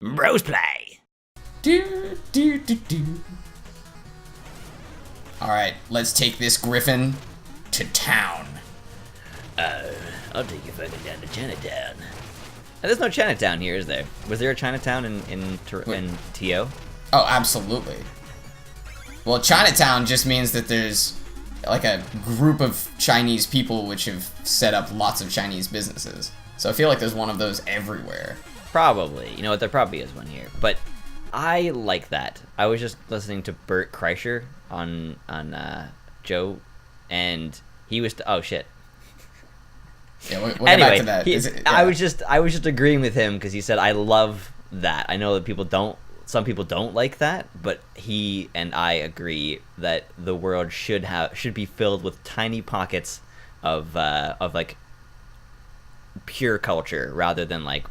Brosplay. Do, do, do, do. Alright, let's take this griffin to town. I'll take you fucking down to Chinatown. There's no Chinatown here, is there? Was there a Chinatown in TO? Oh, absolutely. Well, Chinatown just means that there's like a group of Chinese people which have set up lots of Chinese businesses. So I feel like there's one of those everywhere. Probably. You know what? There probably is one here. But I like that. I was just listening to Bert Kreischer on Joe, and he was oh shit. Yeah, we'll anyway, get back to that. I was just agreeing with him because he said I love that. I know that some people don't like that, but he and I agree that the world should be filled with tiny pockets of like pure culture rather than like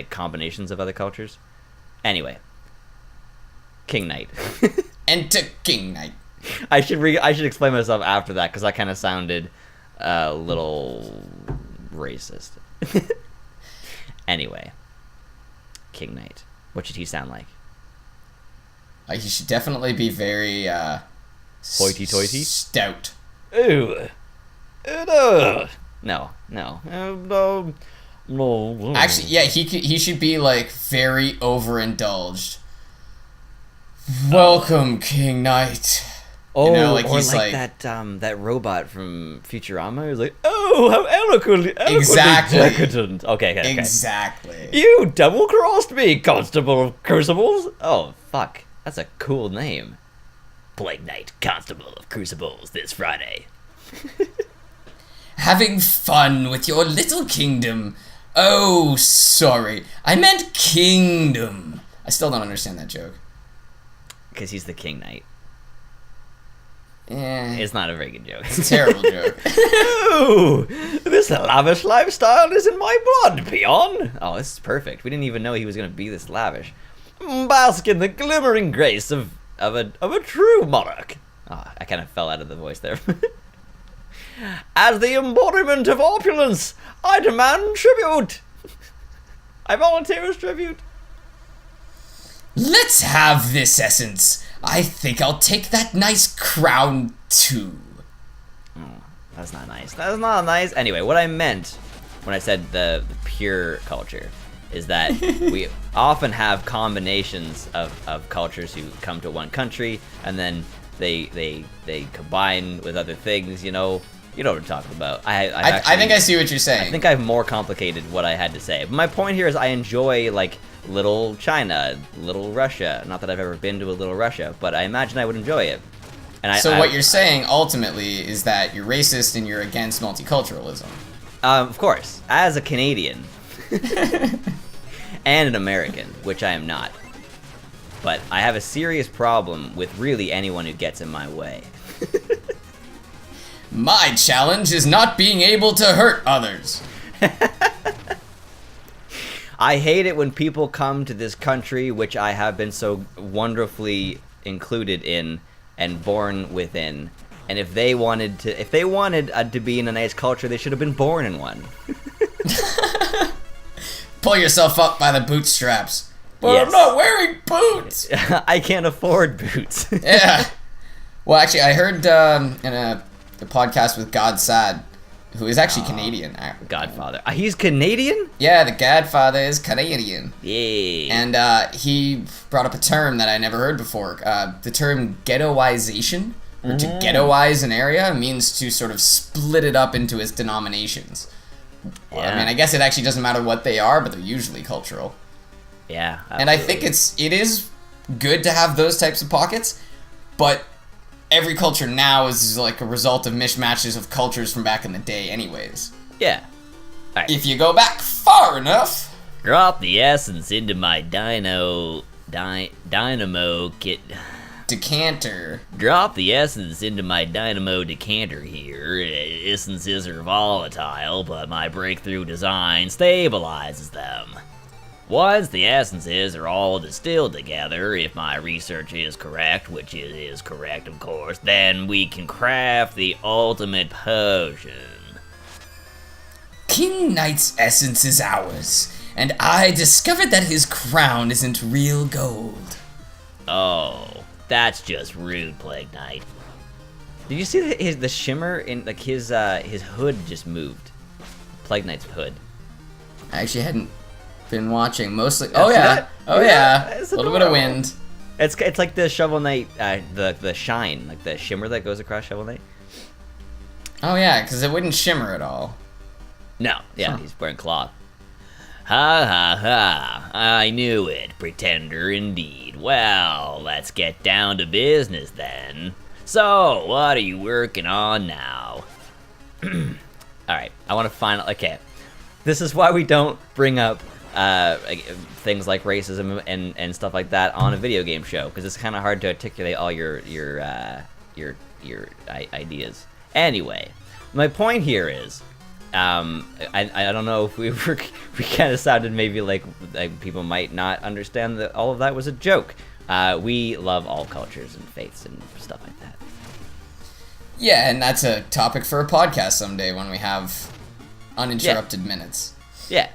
combinations of other cultures. Anyway, King Knight. Enter King Knight. I should explain myself after that because I kind of sounded a little racist. Anyway, King Knight. What should he sound like? He should definitely be very hoity-toity, stout. Ooh, no. Actually, yeah, he should be like very overindulged. Welcome, King Knight. Oh, you know, like or he's like that robot from Futurama who's like, oh, how eloquently exactly decadent. Okay. Exactly. You double-crossed me, Constable of Crucibles. Oh, fuck. That's a cool name. Plague Knight, Constable of Crucibles, this Friday. Having fun with your little kingdom. Oh, sorry. I meant kingdom. I still don't understand that joke. Because he's the King Knight. Yeah. It's not a very good joke. It's a terrible joke. Ooh, this lavish lifestyle is in my blood, peon. Oh, this is perfect. We didn't even know he was going to be this lavish. Bask in the glimmering grace of a true monarch. Oh, I kind of fell out of the voice there. As the embodiment of opulence, I demand tribute. I volunteer as tribute. Let's have this essence. I think I'll take that nice crown too. Oh, that's not nice. That's not nice. Anyway, what I meant when I said the pure culture is that we often have combinations of cultures who come to one country and then they combine with other things, you know what I'm talking about. I think I see what you're saying. I think I've more complicated what I had to say. But my point here is I enjoy like Little China, Little Russia. Not that I've ever been to a Little Russia, but I imagine I would enjoy it. And so what you're saying ultimately is that you're racist and you're against multiculturalism. Of course, as a Canadian and an American, which I am not. But I have a serious problem with really anyone who gets in my way. My challenge is not being able to hurt others. I hate it when people come to this country, which I have been so wonderfully included in and born within. And if they wanted to be in a nice culture, they should have been born in one. Pull yourself up by the bootstraps. But yes. I'm not wearing boots. I can't afford boots. Yeah. Well, actually, I heard in a podcast with God Sad, who is actually Canadian. Godfather. He's Canadian? Yeah, the Godfather is Canadian. Yeah. And he brought up a term that I never heard before. The term ghettoization, or to ghettoize an area, means to sort of split it up into its denominations. Yeah. Well, I mean, I guess it actually doesn't matter what they are, but they're usually cultural. Yeah. Absolutely. And I think it is good to have those types of pockets, but every culture now is like a result of mishmatches of cultures from back in the day anyways. Yeah. Right. If you go back far enough. Drop the essence into my dynamo kit. Decanter. Drop the essence into my dynamo decanter here. Essences are volatile, but my breakthrough design stabilizes them. Once the essences are all distilled together, if my research is correct, which it is correct of course, then we can craft the ultimate potion. King Knight's essence is ours, and I discovered that his crown isn't real gold. Oh, that's just rude, Plague Knight. Did you see the shimmer in like his hood just moved? Plague Knight's hood. I actually hadn't been watching mostly. See Oh yeah, that? oh yeah. It's A little bit of adorable. wind. It's like the Shovel Knight, the shine, like the shimmer that goes across Shovel Knight. Oh yeah, because it wouldn't shimmer at all. No, yeah, Huh. he's wearing cloth. Ha ha ha, I knew it, pretender indeed. Well, let's get down to business then. So, what are you working on now? Alright, I want to find, okay, this is why we don't bring up things like racism and stuff like that on a video game show, because it's kind of hard to articulate all your ideas. Anyway, my point here is, I don't know if we kind of sounded maybe like people might not understand that all of that was a joke. We love all cultures and faiths and stuff like that. Yeah, and that's a topic for a podcast someday when we have uninterrupted minutes. Yeah.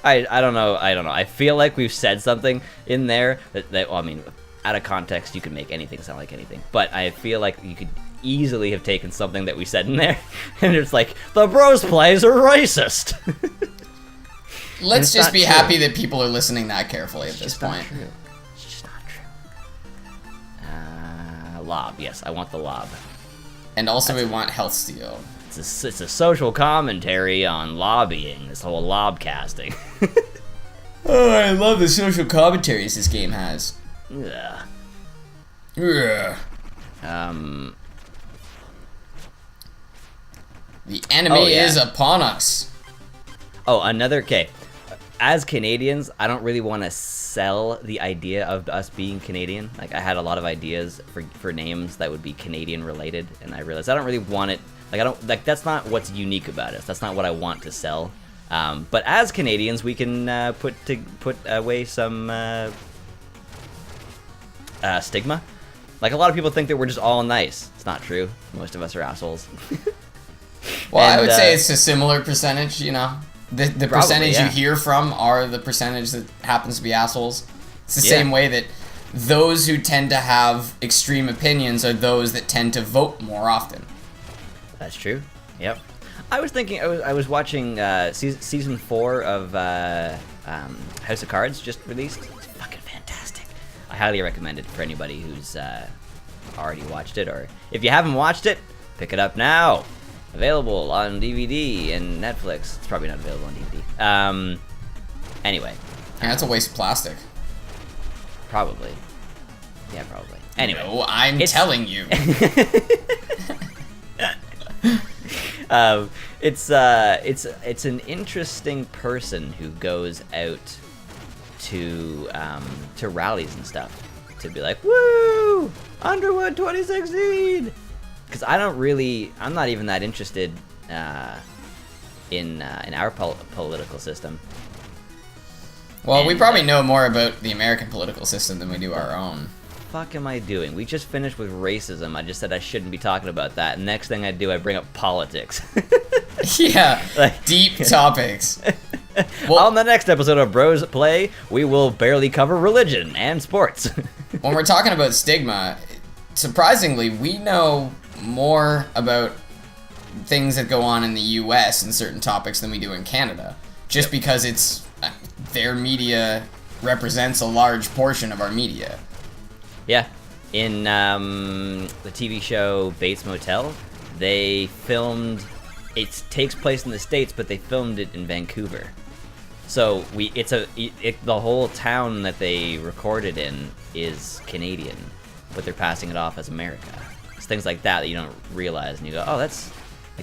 I don't know. I feel like we've said something in there that well, I mean, out of context, you can make anything sound like anything. But I feel like you could easily have taken something that we said in there, and it's like, the Brosplays are racist. Let's It's just not be true. happy that people are listening that carefully at this point. It's just not true. Lob. Yes, I want the lob. And also we want health steal. It's a social commentary on lobbying, this whole lob casting. Oh, I love the social commentaries this game has. Yeah. Ugh. The enemy Oh, yeah. is upon us. Oh, okay. As Canadians, I don't really want to sell the idea of us being Canadian. Like, I had a lot of ideas for names that would be Canadian related, and I realized I don't really want it. Like, that's not what's unique about us. That's not what I want to sell. But as Canadians, we can put away some stigma. Like, a lot of people think that we're just all nice. It's not true. Most of us are assholes. Well, I And, would say it's a similar percentage, you know. The Probably, percentage yeah. you hear from are the percentage that happens to be assholes. It's the Yeah. same way that those who tend to have extreme opinions are those that tend to vote more often. That's true. Yep. I was thinking. I was watching season 4 of House of Cards just released. It's fucking fantastic. I highly recommend it for anybody who's already watched it, or if you haven't watched it, pick it up now. Available on DVD and Netflix. It's probably not available on DVD. Anyway. Yeah, that's a waste of plastic. Probably. Yeah, probably. Anyway. No, I'm It's- telling you. It's an interesting person who goes out to rallies and stuff to be like, woo, Underwood 2016. Because I'm not even that interested in our political system. Well, we And, probably know more about the American political system than we do our own. Fuck am I doing? We just finished with racism. I just said I shouldn't be talking about that. Next thing I do, I bring up politics. Yeah, Like- deep topics. Well- On the next episode of Bros Play, we will barely cover religion and sports. When we're talking about stigma, surprisingly, we know more about things that go on in the US and certain topics than we do in Canada. Just because their media represents a large portion of our media. Yeah. In the TV show Bates Motel, they filmed. It takes place in the States, but they filmed it in Vancouver. So the whole town that they recorded in is Canadian, but they're passing it off as America. It's things like that you don't realize, and you go, "Oh, this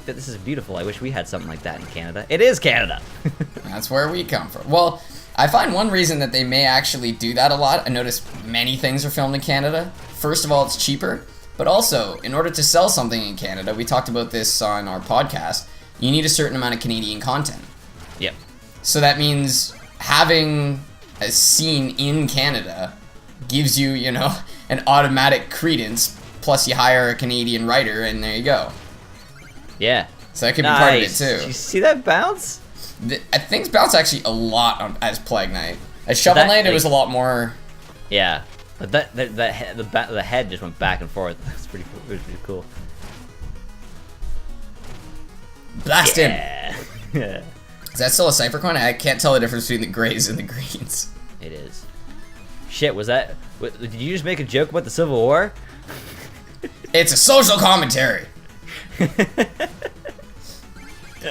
is beautiful. I wish we had something like that in Canada." It is Canada. That's where we come from. Well, I find one reason that they may actually do that a lot. I notice many things are filmed in Canada. First of all, it's cheaper. But also, in order to sell something in Canada, we talked about this on our podcast, you need a certain amount of Canadian content. Yep. So that means having a scene in Canada gives you, an automatic credence, plus you hire a Canadian writer, and there you go. Yeah. So that could be part of it Nice. too. Did you see that bounce? Things bounce actually a lot as Plague Knight. As Shovel Knight, it was a lot more. Yeah, but the head just went back and forth. That's pretty cool. It was pretty cool. Blast him! Yeah. Is that still a Cypher coin? I can't tell the difference between the grays and the greens. It is. Shit, was that... Did you just make a joke about the Civil War? It's a social commentary.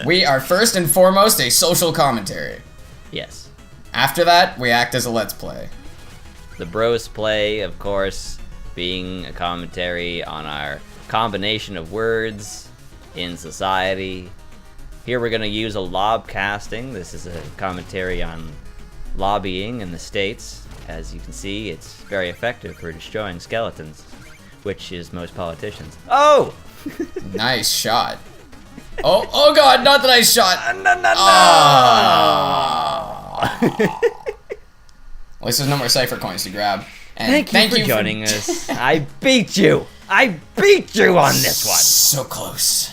We are first and foremost a social commentary. Yes. After that, we act as a Let's Play. The Brosplay, of course, being a commentary on our combination of words in society. Here we're going to use a lobcasting. This is a commentary on lobbying in the States. As you can see, it's very effective for destroying skeletons, which is most politicians. Oh! Nice shot. Oh god, not that I shot. No. At least there's no more Cypher coins to grab. And Thank you for joining us. I beat you. I beat you on this one. So close.